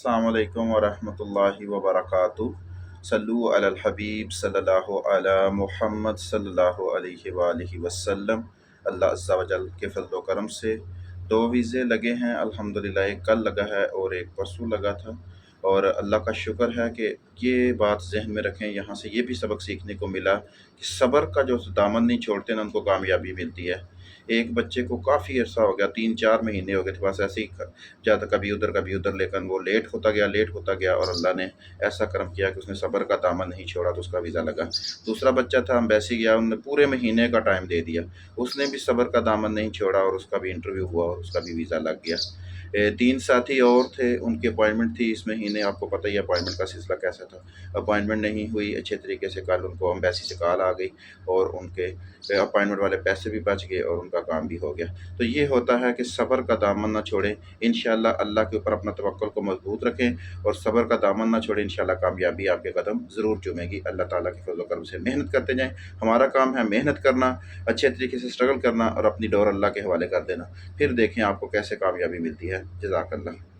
अस्सलामु अलैकुम वरहमतुल्लाहि वबरकातुहू। सल्लु अलल हबीब सल्लल्लाहु अला मुहम्मद सल्लल्लाहु अलैहि वालिहि वसल्लम। अल्लाह अज़्ज़ा व जल के फज़ल व करम से दो वीज़े लगे हैं अल्हम्दुलिल्लाह। एक कल लगा है और एक परसों लगा था, और अल्लाह का शुक्र है कि ये बात जहन में रखें। यहाँ से ये भी सबक सीखने को मिला कि सब्र का जो दामन नहीं छोड़ते ना, उनको कामयाबी मिलती है। एक बच्चे को काफ़ी अर्सा हो गया, 3-4 महीने हो गए थे बस ऐसे ही ज़्यादा कभी उधर, लेकिन वो लेट होता गया और अल्लाह ने ऐसा करम किया कि उसने सब्र का दामन नहीं छोड़ा तो उसका वीज़ा लगा। दूसरा बच्चा था, एम्बेसी गया, उन्होंने पूरे महीने का टाइम दे दिया, उसने भी सब्र का दामन नहीं छोड़ा और उसका भी इंटरव्यू हुआ और उसका भी वीज़ा लग गया। 3 साथी और थे, उनकी अपॉइंटमेंट थी इस महीने, आपको पता ही है अपॉइंटमेंट का सिलसिला कैसा था। अपॉइंटमेंट नहीं हुई अच्छे तरीके से, कल उनको एम्बेसी से कॉल आ गई और उनके अपॉइंटमेंट वाले पैसे भी बच गए और उनका काम भी हो गया। तो ये होता है कि सब्र का दामन ना छोड़ें, इंशाअल्लाह अल्लाह के ऊपर अपना तवक्कुल को मजबूत रखें और सब्र का दामन ना छोड़ें, इंशाअल्लाह कामयाबी आपके कदम ज़रूर चूमेगी। अल्लाह ताला के फज़ल व करम से मेहनत करते जाएँ। हमारा काम है मेहनत करना, अच्छे तरीके से स्ट्रगल करना और अपनी डोर अल्लाह के हवाले कर देना। फिर देखें आपको कैसे कामयाबी मिलती है। जज़ाकल्लाह।